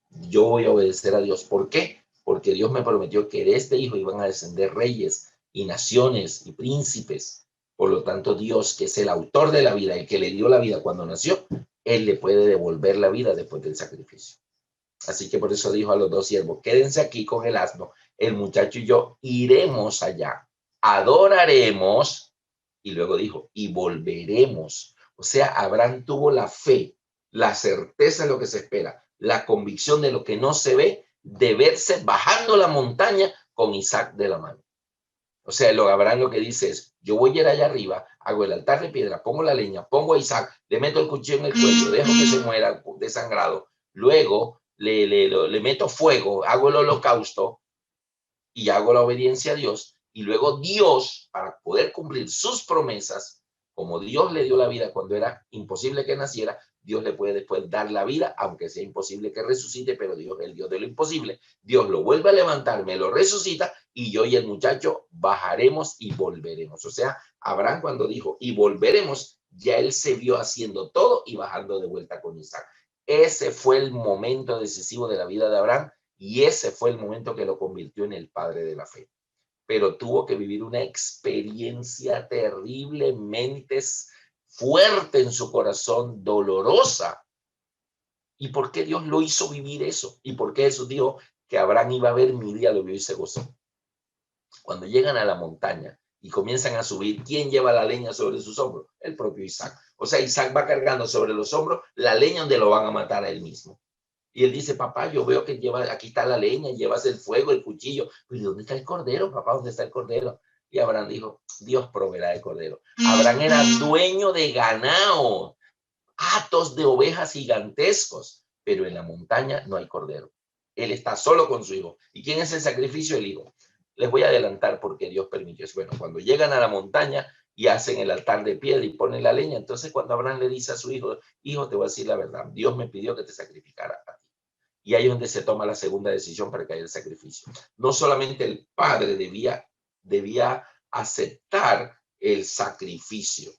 Yo voy a obedecer a Dios. ¿Por qué? porque Dios me prometió que de este hijo iban a descender reyes y naciones y príncipes. Por lo tanto, Dios, que es el autor de la vida, el que le dio la vida cuando nació, él le puede devolver la vida después del sacrificio. Así que por eso dijo a los dos siervos, quédense aquí con el asno, el muchacho y yo iremos allá, adoraremos, y luego dijo, y volveremos. O sea, Abraham tuvo la fe, la certeza de lo que se espera, la convicción de lo que no se ve, de verse bajando la montaña con Isaac de la mano. O sea, Abraham lo que dice es, yo voy a ir allá arriba, hago el altar de piedra, pongo la leña, pongo a Isaac, le meto el cuchillo en el cuello, dejo que se muera desangrado, luego le meto fuego, hago el holocausto y hago la obediencia a Dios, y luego Dios, para poder cumplir sus promesas, como Dios le dio la vida cuando era imposible que naciera, Dios le puede después dar la vida, aunque sea imposible que resucite, pero Dios, el Dios de lo imposible, Dios lo vuelve a levantar, me lo resucita, y yo y el muchacho bajaremos y volveremos. O sea, Abraham cuando dijo, y volveremos, ya él se vio haciendo todo y bajando de vuelta con Isaac. Ese fue el momento decisivo de la vida de Abraham, y ese fue el momento que lo convirtió en el padre de la fe. Pero tuvo que vivir una experiencia terriblemente fuerte en su corazón, dolorosa. ¿Y por qué Dios lo hizo vivir eso? ¿Y por qué Jesús dijo que Abraham iba a ver mi día, lo vio y se gozó? Cuando llegan a la montaña y comienzan a subir, ¿quién lleva la leña sobre sus hombros? El propio Isaac. O sea, Isaac va cargando sobre los hombros la leña donde lo van a matar a él mismo. Y él dice, papá, yo veo que aquí está la leña, llevas el fuego, el cuchillo. Pero ¿dónde está el cordero, papá? ¿Dónde está el cordero? Y Abraham dijo, Dios proveerá el cordero. Abraham era dueño de ganado, hatos de ovejas gigantescos, pero en la montaña no hay cordero. Él está solo con su hijo. ¿Y quién es el sacrificio? El hijo. Les voy a adelantar porque Dios permitió eso. Bueno, cuando llegan a la montaña y hacen el altar de piedra y ponen la leña, entonces cuando Abraham le dice a su hijo, hijo, te voy a decir la verdad, Dios me pidió que te sacrificara a ti. Y ahí es donde se toma la segunda decisión para que haya el sacrificio. No solamente el padre debía aceptar el sacrificio,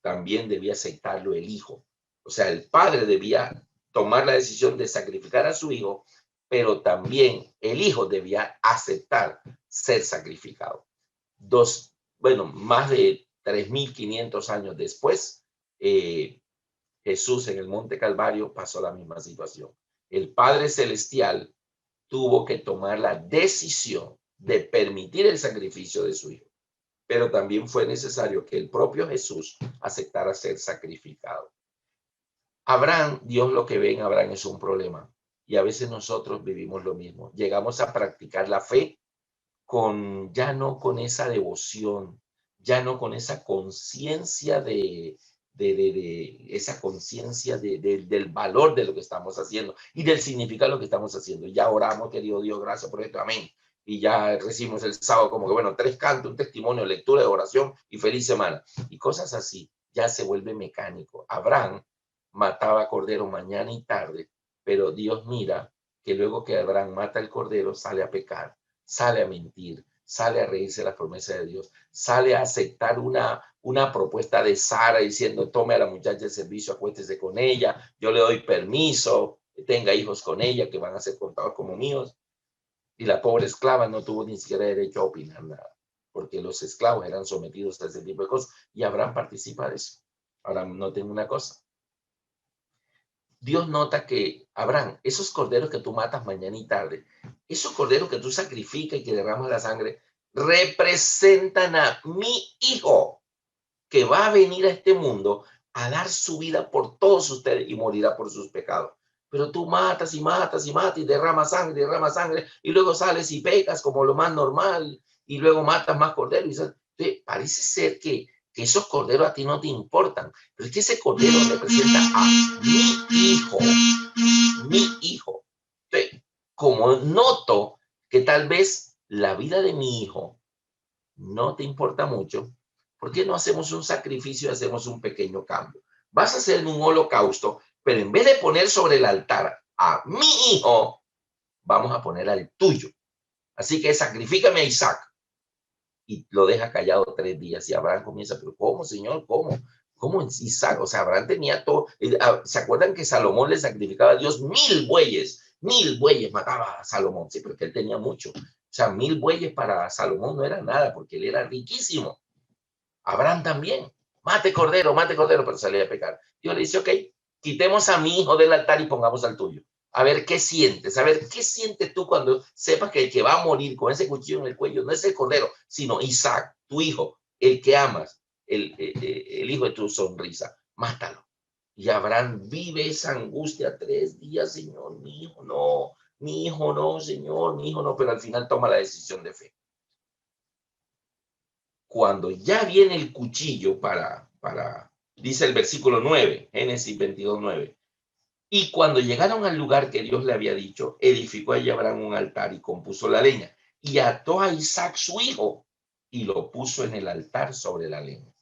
también debía aceptarlo el hijo. O sea, el padre debía tomar la decisión de sacrificar a su hijo, pero también el hijo debía aceptar ser sacrificado. Más de 3.500 años después, Jesús en el Monte Calvario pasó la misma situación. El Padre Celestial tuvo que tomar la decisión de permitir el sacrificio de su hijo, pero también fue necesario que el propio Jesús aceptara ser sacrificado. Abraham, Dios lo que ve en Abraham es un problema, y a veces nosotros vivimos lo mismo. Llegamos a practicar la fe ya no con esa devoción, ya no con esa conciencia esa conciencia del valor de lo que estamos haciendo y del significado de lo que estamos haciendo. Ya oramos, querido Dios, gracias por esto, amén. Y ya recibimos el sábado como que, bueno, 3 cantos, un testimonio, lectura de oración y feliz semana. Y cosas así, ya se vuelve mecánico. Abraham mataba cordero mañana y tarde, pero Dios mira que luego que Abraham mata el cordero, sale a pecar, sale a mentir, sale a reírse de la promesa de Dios, sale a aceptar una propuesta de Sara diciendo, tome a la muchacha de servicio, acuéstese con ella, yo le doy permiso, tenga hijos con ella que van a ser contados como míos. Y la pobre esclava no tuvo ni siquiera derecho a opinar nada, porque los esclavos eran sometidos a ese tipo de cosas, y Abraham participa de eso. Ahora, noten una cosa. Dios nota que, Abraham, esos corderos que tú matas mañana y tarde, esos corderos que tú sacrificas y que derramas la sangre, representan a mi hijo que va a venir a este mundo a dar su vida por todos ustedes y morirá por sus pecados. Pero tú matas y matas y matas y derramas sangre y luego sales y pecas como lo más normal y luego matas más corderos. Y parece ser que esos corderos a ti no te importan, pero es que ese cordero representa a mi hijo, mi hijo. Entonces, como noto que tal vez la vida de mi hijo no te importa mucho, ¿por qué no hacemos un sacrificio y hacemos un pequeño cambio? Vas a hacer un holocausto, pero en vez de poner sobre el altar a mi hijo, vamos a poner al tuyo. Así que sacrifícame a Isaac. Y lo deja callado 3 días. Y Abraham comienza, pero ¿cómo, Señor? ¿Cómo Isaac? O sea, Abraham tenía todo. ¿Se acuerdan que Salomón le sacrificaba a Dios 1000 bueyes? 1000 bueyes mataba a Salomón. Sí, porque él tenía mucho. O sea, 1000 bueyes para Salomón no era nada, porque él era riquísimo. Abraham también. Mate cordero, pero salía a pecar. Dios le dice, ok, quitemos a mi hijo del altar y pongamos al tuyo. A ver qué sientes, a ver qué sientes tú cuando sepas que el que va a morir con ese cuchillo en el cuello no es el cordero, sino Isaac, tu hijo, el que amas, el hijo de tu sonrisa. Mátalo. Y Abraham vive esa angustia 3 días, Señor, mi hijo no, Señor, mi hijo no, pero al final toma la decisión de fe. Cuando ya viene el cuchillo dice el versículo 9, Génesis 22, 9. Y cuando llegaron al lugar que Dios le había dicho, edificó allí Abraham un altar y compuso la leña. Y ató a Isaac su hijo y lo puso en el altar sobre la leña.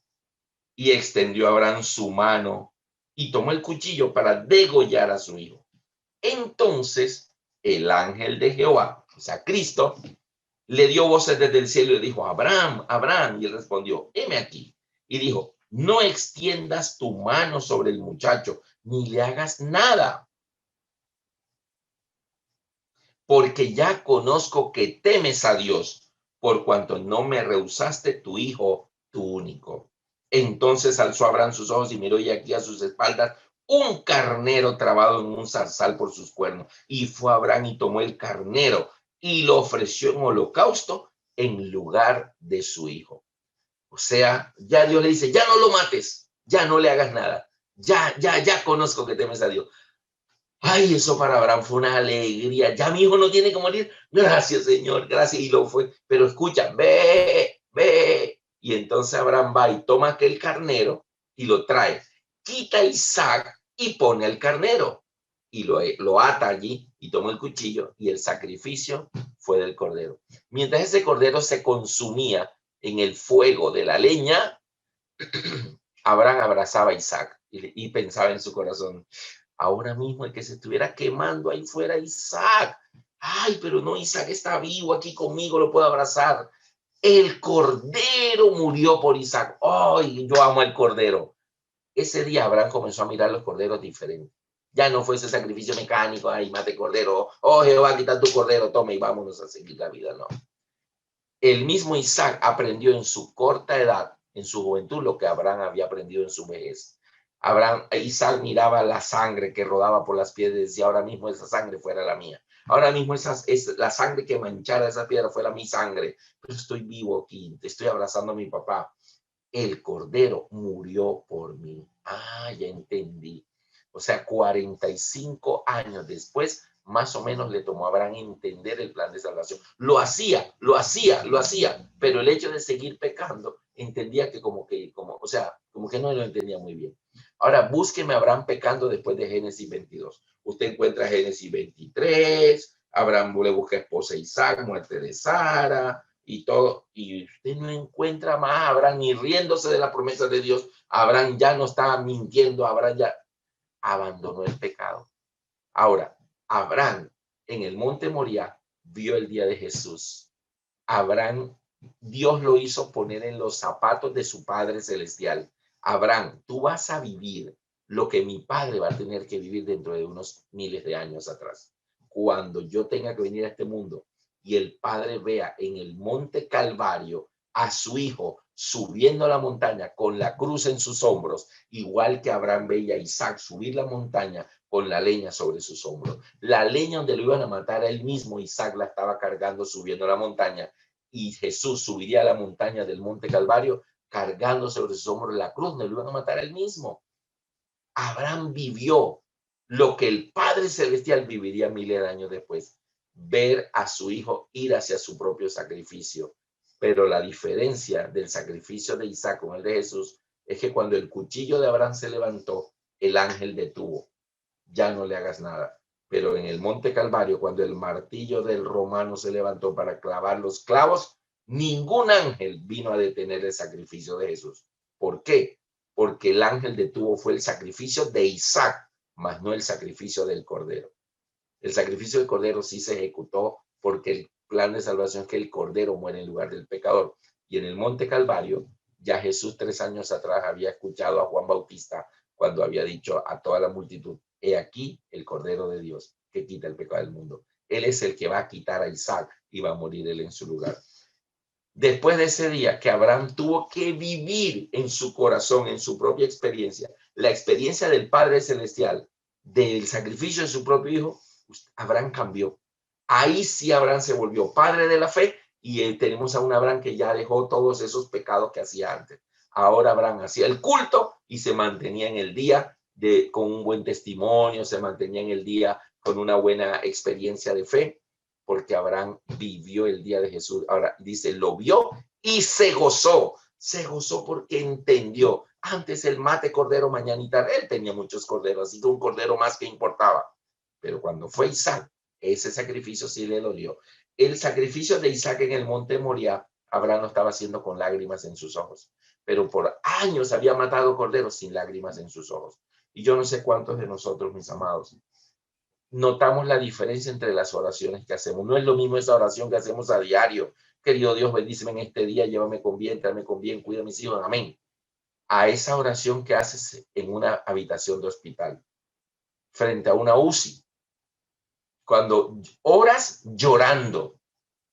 Y extendió Abraham su mano y tomó el cuchillo para degollar a su hijo. Entonces el ángel de Jehová, o sea, Cristo, le dio voces desde el cielo y dijo, Abraham, Abraham. Y él respondió, heme aquí. Y dijo, no extiendas tu mano sobre el muchacho, ni le hagas nada, porque ya conozco que temes a Dios, por cuanto no me rehusaste tu hijo, tu único. Entonces alzó Abraham sus ojos y miró, y aquí a sus espaldas un carnero trabado en un zarzal por sus cuernos. Y fue Abraham y tomó el carnero y lo ofreció en holocausto en lugar de su hijo. O sea, ya Dios le dice, ya no lo mates, ya no le hagas nada. Ya conozco que temes a Dios. Ay, eso para Abraham fue una alegría. Ya mi hijo no tiene que morir. Gracias, Señor, gracias. Y lo fue. Pero escucha, ve. Y entonces Abraham va y toma aquel carnero y lo trae. Quita a Isaac y pone el carnero. Y lo ata allí y toma el cuchillo y el sacrificio fue del cordero. Mientras ese cordero se consumía en el fuego de la leña, Abraham abrazaba a Isaac y pensaba en su corazón, ahora mismo el que se estuviera quemando ahí fuera Isaac. Ay, pero no, Isaac está vivo aquí conmigo, lo puedo abrazar. El cordero murió por Isaac. Ay, yo amo al cordero. Ese día Abraham comenzó a mirar los corderos diferentes. Ya no fue ese sacrificio mecánico, ay, mate cordero, oh Jehová, quita tu cordero, tome y vámonos a seguir la vida, no. El mismo Isaac aprendió en su corta edad, en su juventud, lo que Abraham había aprendido en su vejez. Isaac miraba la sangre que rodaba por las piedras y decía, ahora mismo esa sangre fuera la mía. Ahora mismo la sangre que manchara esa piedra fuera mi sangre. Pero estoy vivo aquí, te estoy abrazando a mi papá. El cordero murió por mí. Ah, ya entendí. O sea, 45 años después, más o menos le tomó a Abraham entender el plan de salvación. Lo hacía, pero el hecho de seguir pecando, entendía que como que no lo entendía muy bien. Ahora, búsqueme a Abraham pecando después de Génesis 22. Usted encuentra Génesis 23, Abraham le busca esposa a Isaac, muerte de Sara, y todo, y usted no encuentra más a Abraham ni riéndose de la promesa de Dios. Abraham ya no estaba mintiendo, Abraham ya abandonó el pecado. Ahora, Abraham en el monte Moriah vio el día de Jesús. Abraham, Dios lo hizo poner en los zapatos de su Padre Celestial. Abraham, tú vas a vivir lo que mi padre va a tener que vivir dentro de unos miles de años atrás. Cuando yo tenga que venir a este mundo y el Padre vea en el monte Calvario a su hijo subiendo a la montaña con la cruz en sus hombros, igual que Abraham veía a Isaac subir la montaña con la leña sobre sus hombros. La leña donde lo iban a matar a él mismo, Isaac la estaba cargando subiendo a la montaña, y Jesús subiría a la montaña del monte Calvario cargando sobre sus hombros la cruz donde lo iban a matar a él mismo. Abraham vivió lo que el Padre Celestial viviría miles de años después, ver a su hijo ir hacia su propio sacrificio. Pero la diferencia del sacrificio de Isaac con el de Jesús es que cuando el cuchillo de Abraham se levantó, el ángel detuvo. Ya no le hagas nada. Pero en el monte Calvario, cuando el martillo del romano se levantó para clavar los clavos, ningún ángel vino a detener el sacrificio de Jesús. ¿Por qué? Porque el ángel detuvo fue el sacrificio de Isaac, más no el sacrificio del cordero. El sacrificio del cordero sí se ejecutó porque el plan de salvación es que el cordero muere en lugar del pecador. Y en el monte Calvario, ya Jesús 3 años atrás había escuchado a Juan Bautista cuando había dicho a toda la multitud, he aquí el cordero de Dios que que quita el pecado del mundo. Él es el que va a quitar a Isaac y va a morir él en su lugar. Después de ese día que Abraham tuvo que vivir en su corazón, en su propia experiencia, la experiencia del Padre Celestial, del sacrificio de su propio hijo, Abraham cambió. Ahí sí Abraham se volvió padre de la fe y tenemos a un Abraham que ya dejó todos esos pecados que hacía antes. Ahora Abraham hacía el culto y se mantenía en el día con un buen testimonio, se mantenía en el día con una buena experiencia de fe, porque Abraham vivió el día de Jesús. Ahora dice, lo vio y se gozó. Se gozó porque entendió. Antes el mate cordero, mañana y tarde. Él tenía muchos corderos, así que un cordero más que importaba. Pero cuando fue Isaac, ese sacrificio sí le dolió. El sacrificio de Isaac en el monte Moriah, Abraham lo estaba haciendo con lágrimas en sus ojos. Pero por años había matado corderos sin lágrimas en sus ojos. Y yo no sé cuántos de nosotros, mis amados, notamos la diferencia entre las oraciones que hacemos. No es lo mismo esa oración que hacemos a diario. Querido Dios, bendíceme en este día, llévame con bien, tráeme con bien, cuida a mis hijos, amén. A esa oración que haces en una habitación de hospital, frente a una UCI, cuando oras llorando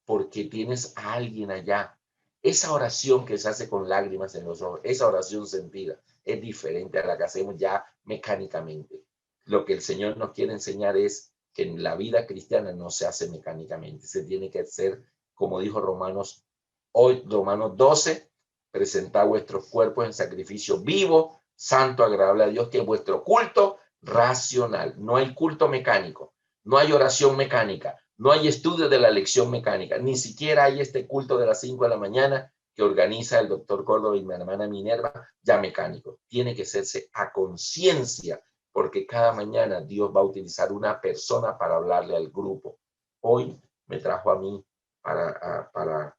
porque tienes a alguien allá. Esa oración que se hace con lágrimas en los ojos, esa oración sentida, es diferente a la que hacemos ya mecánicamente. Lo que el Señor nos quiere enseñar es que en la vida cristiana no se hace mecánicamente, se tiene que hacer, como dijo Romanos 12, presentad vuestros cuerpos en sacrificio vivo, santo, agradable a Dios, que es vuestro culto racional. No hay culto mecánico, no hay oración mecánica, no hay estudio de la lección mecánica, ni siquiera hay este culto de las 5 de la mañana que organiza el doctor Córdoba y mi hermana Minerva, ya mecánico. Tiene que hacerse a conciencia, porque cada mañana Dios va a utilizar una persona para hablarle al grupo. Hoy me trajo a mí para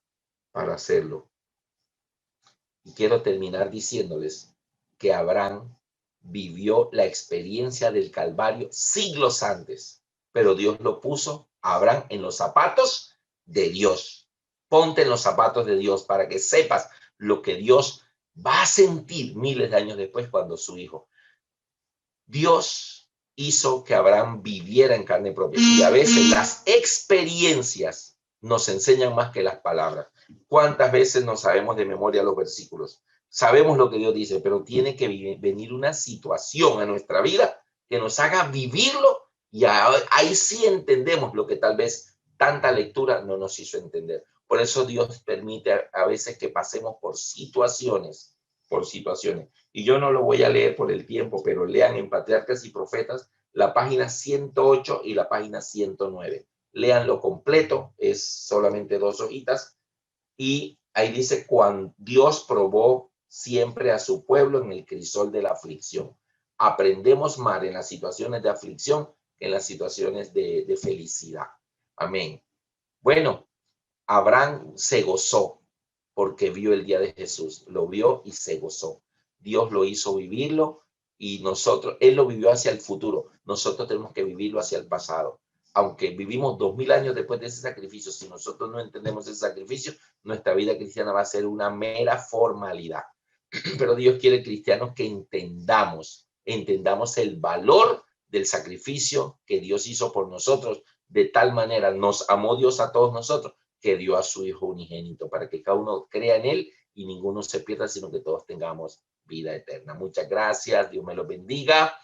hacerlo. Y quiero terminar diciéndoles que Abraham vivió la experiencia del Calvario siglos antes, pero Dios lo puso a Abraham en los zapatos de Dios. Ponte en los zapatos de Dios para que sepas lo que Dios va a sentir miles de años después cuando su hijo. Dios hizo que Abraham viviera en carne propia y a veces las experiencias nos enseñan más que las palabras. ¿Cuántas veces no sabemos de memoria los versículos? Sabemos lo que Dios dice, pero tiene que venir una situación a nuestra vida que nos haga vivirlo y ahí sí entendemos lo que tal vez tanta lectura no nos hizo entender. Por eso Dios permite a veces que pasemos por situaciones. Y yo no lo voy a leer por el tiempo, pero lean en Patriarcas y Profetas la página 108 y la página 109. Léanlo completo, es solamente 2 hojitas. Y ahí dice, cuando Dios probó siempre a su pueblo en el crisol de la aflicción. Aprendemos más en las situaciones de aflicción que en las situaciones de felicidad. Amén. Bueno, Abraham se gozó porque vio el día de Jesús, lo vio y se gozó. Dios lo hizo vivirlo y él lo vivió hacia el futuro. Nosotros tenemos que vivirlo hacia el pasado. Aunque vivimos 2000 años después de ese sacrificio, si nosotros no entendemos ese sacrificio, nuestra vida cristiana va a ser una mera formalidad. Pero Dios quiere cristianos que entendamos el valor del sacrificio que Dios hizo por nosotros. De tal manera nos amó Dios a todos nosotros que dio a su Hijo unigénito para que cada uno crea en Él y ninguno se pierda, sino que todos tengamos vida eterna. Muchas gracias, Dios me los bendiga.